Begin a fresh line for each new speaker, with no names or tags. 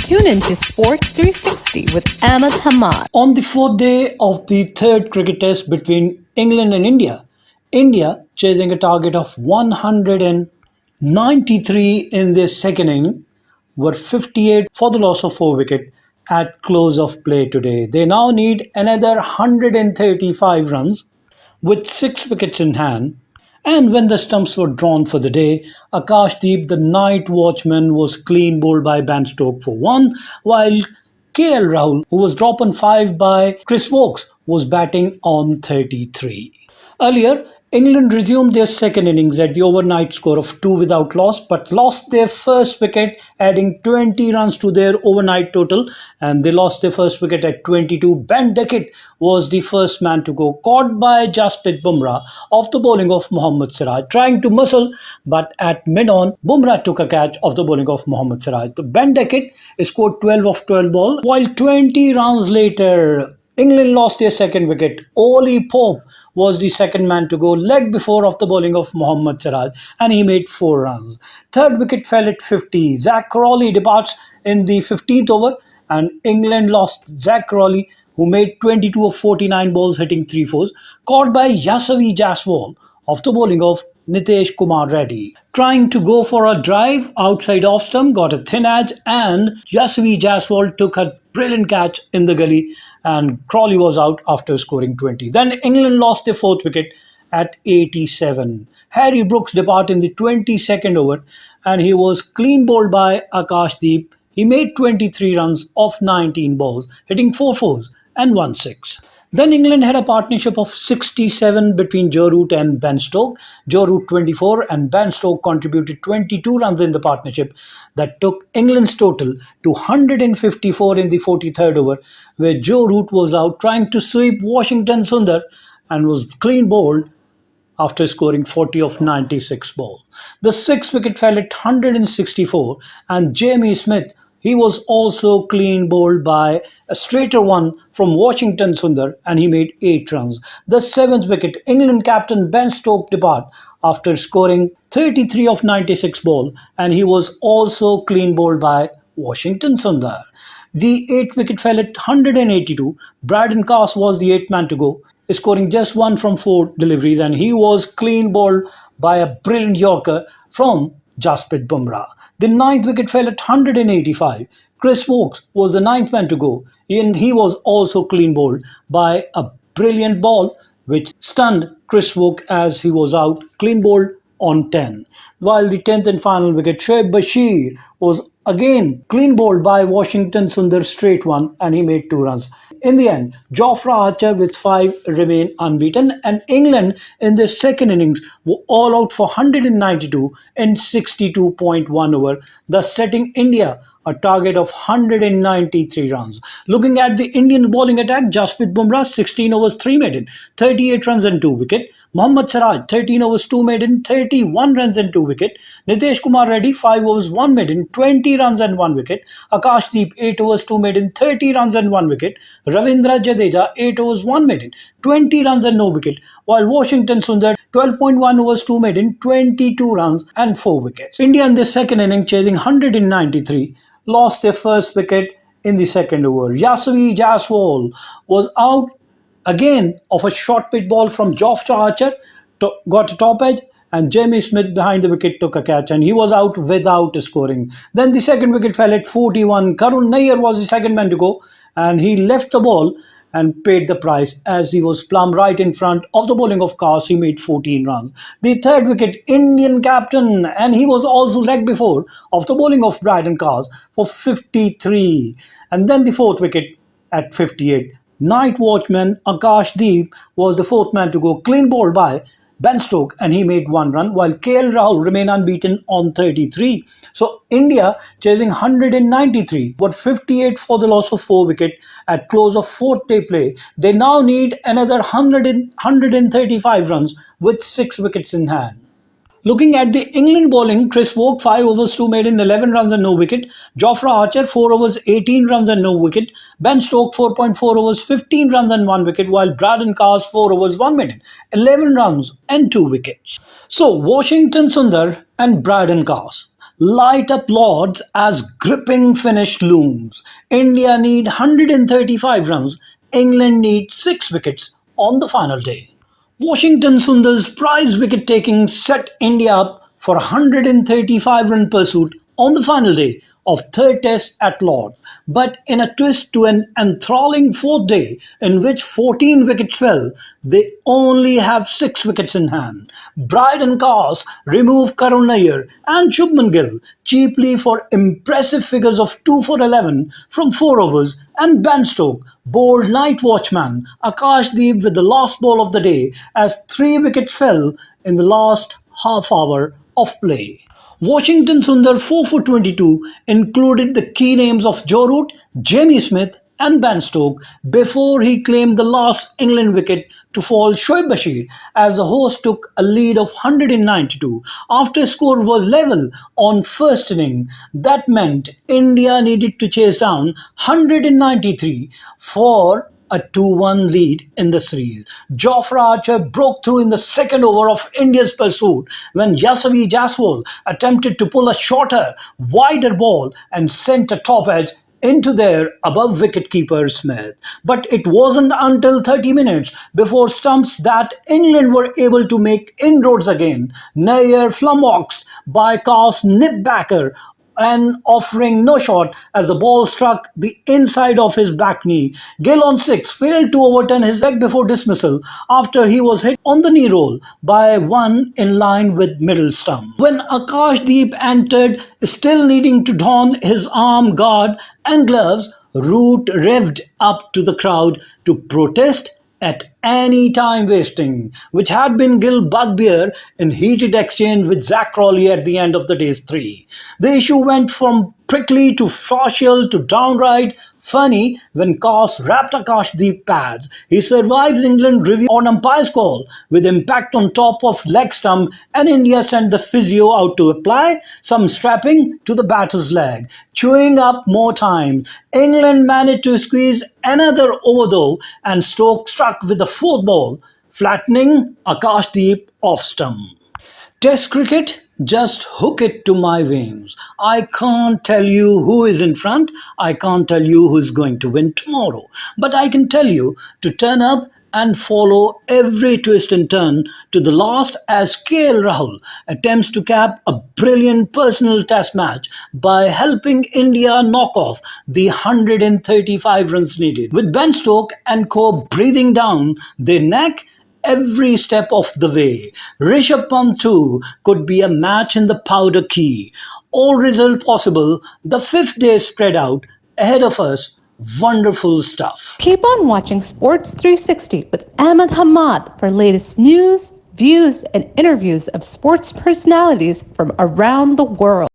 Tune into Sports 360 with Ahmed Hamad.
On the fourth day of the third cricket test between England and India chasing a target of 193 in their second inning were 58 for the loss of 4 wickets at close of play today. They now need another 135 runs with 6 wickets in hand. And when the stumps were drawn for the day, Akash Deep, the night watchman, was clean bowled by Stokes for 1, while KL Rahul, who was dropped on 5 by Chris Woakes, was batting on 33. Earlier, England resumed their second innings at the overnight score of 2 without loss, but lost their first wicket, adding 20 runs to their overnight total, and they lost their first wicket at 22. Duckett was the first man to go, caught by Jasprit Bumrah off the bowling of Mohammed Siraj, trying to muscle, but at mid-on, Bumrah took a catch off the bowling of Mohammed Siraj. Duckett scored 12 of 12 ball, while 20 runs later, England lost their second wicket. Ollie was the second man to go, leg before off the bowling of Mohammed Siraj, and he made 4 runs. Third wicket fell at 50. Zak Crawley departs in the 15th over, and England lost Zak Crawley, who made 22 of 49 balls, hitting 3 fours, caught by Yashasvi Jaiswal off the bowling of Nitish Kumar Reddy. Trying to go for a drive outside off stump, got a thin edge, and Yashasvi Jaiswal took a brilliant catch in the gully, and Crawley was out after scoring 20. Then England lost their fourth wicket at 87. Harry Brooks departed in the 22nd over, and he was clean bowled by Akash Deep. He made 23 runs off 19 balls, hitting 4 fours and 1 6. Then England had a partnership of 67 between Joe Root and Ben Stokes. Joe Root 24 and Ben Stokes contributed 22 runs in the partnership that took England's total to 154 in the 43rd over, where Joe Root was out trying to sweep Washington Sundar and was clean bowled after scoring 40 of 96 balls. The 6th wicket fell at 164, and Jamie Smith, he was also clean bowled by a straighter one from Washington Sundar, and he made 8 runs. The 7th wicket, England captain Ben Stokes departed after scoring 33 of 96 ball, and he was also clean bowled by Washington Sundar. The 8th wicket fell at 182. Brydon Carse was the 8th man to go, scoring just 1 from 4 deliveries, and he was clean bowled by a brilliant Yorker from Jasprit Bumrah. The 9th wicket fell at 185. Chris Woakes was the 9th man to go, and he was also clean bowled by a brilliant ball which stunned Chris Woakes as he was out, clean bowled on 10. While the 10th and final wicket, Shoaib Bashir was again clean bowled by Washington Sundar, straight one, and he made 2 runs. In the end, Jofra Archer with 5 remained unbeaten, and England in their second innings were all out for 192 in 62.1 over, thus setting India a target of 193 runs. Looking at the Indian bowling attack, Jasprit Bumrah 16 overs 3 maiden, 38 runs and 2 wicket. Mohammed Siraj 13 overs 2 maiden, 31 runs and 2 wicket. Nitish Kumar Reddy 5 overs 1 maiden, 20 runs and 1 wicket. Akash Deep 8 overs 2 maiden, 30 runs and 1 wicket. Ravindra Jadeja 8 overs 1 maiden, 20 runs and no wicket, while Washington Sundar 12.1 overs 2 maiden, 22 runs and 4 wickets. India in the second inning chasing 193 lost their first wicket in the second over. Yashasvi Jaiswal was out again of a short pitch ball from Jofra Archer, got a top edge, and Jamie Smith behind the wicket took a catch, and he was out without scoring. Then the second wicket fell at 41. Karun Nair was the second man to go, and he left the ball and paid the price as he was plumb right in front of the bowling of Carse. He made 14 runs. The third wicket, Indian captain, and he was also leg before of the bowling of Brydon Carse for 53. And then the fourth wicket at 58. Night watchman Akash Deep was the 4th man to go, clean bowled by Ben Stokes, and he made 1 run, while KL Rahul remained unbeaten on 33. So India chasing 193, but 58 for the loss of 4 wickets at close of 4th day play. They now need another 135 runs with 6 wickets in hand. Looking at the England bowling, Chris Woakes 5 overs 2 maiden, 11 runs and no wicket. Jofra Archer 4 overs 18 runs and no wicket. Ben Stokes 4.4 overs 15 runs and 1 wicket, while Brydon Carse 4 overs 1 maiden, 11 runs and 2 wickets. So Washington Sundar and Brydon Carse, light up Lords as gripping finish looms. India need 135 runs. England need 6 wickets on the final day. Washington Sundar's prize wicket taking set India up for a 135-run pursuit on the final day of third test at Lords, but in a twist to an enthralling fourth day in which 14 wickets fell, they only have 6 wickets in hand. Brydon Carse removed Karun Nair and Shubman Gill cheaply for impressive figures of 2 for 11 from 4 overs, and Ben Stokes bowled night watchman Akash Deep with the last ball of the day as 3 wickets fell in the last half hour of play. Washington Sundar 4 for 22 included the key names of Joe Root, Jamie Smith and Ben Stokes before he claimed the last England wicket to fall Shoaib Bashir as the host took a lead of 192 after score was level on first inning. That meant India needed to chase down 193 for a 2-1 lead in the series. Jofra Archer broke through in the second over of India's pursuit when Yashasvi Jaiswal attempted to pull a shorter, wider ball and sent a top edge into their above wicketkeeper Smith. But it wasn't until 30 minutes before stumps that England were able to make inroads again. Nair flummoxed by Carse nip-backer and offering no shot as the ball struck the inside of his back knee. Gill on 6 failed to overturn his leg before dismissal after he was hit on the knee roll by one in line with middle stump. When Akash Deep entered, still needing to don his arm guard and gloves, Root revved up to the crowd to protest at any time wasting, which had been Gill bugbear in heated exchange with Zak Crawley at the end of the day's 3. The issue went from prickly to partial to downright funny when Carse wrapped Akash Deep pads. He survives England review on umpire's call with impact on top of leg stump, and India sent the physio out to apply some strapping to the batter's leg. Chewing up more time, England managed to squeeze another over though, and Stokes struck with the fourth ball, flattening Akash Deep off stump. Test cricket, just hook it to my veins. I can't tell you who is in front, I can't tell you who is going to win tomorrow, but I can tell you to turn up and follow every twist and turn to the last as KL Rahul attempts to cap a brilliant personal test match by helping India knock off the 135 runs needed. With Ben Stokes and co breathing down their neck every step of the way. Rishabh Pant too could be a match in the powder key. All result possible, the 5th day spread out ahead of us. Wonderful stuff.
Keep on watching Sports 360 with Ahmed Hamad for latest news, views, and interviews of sports personalities from around the world.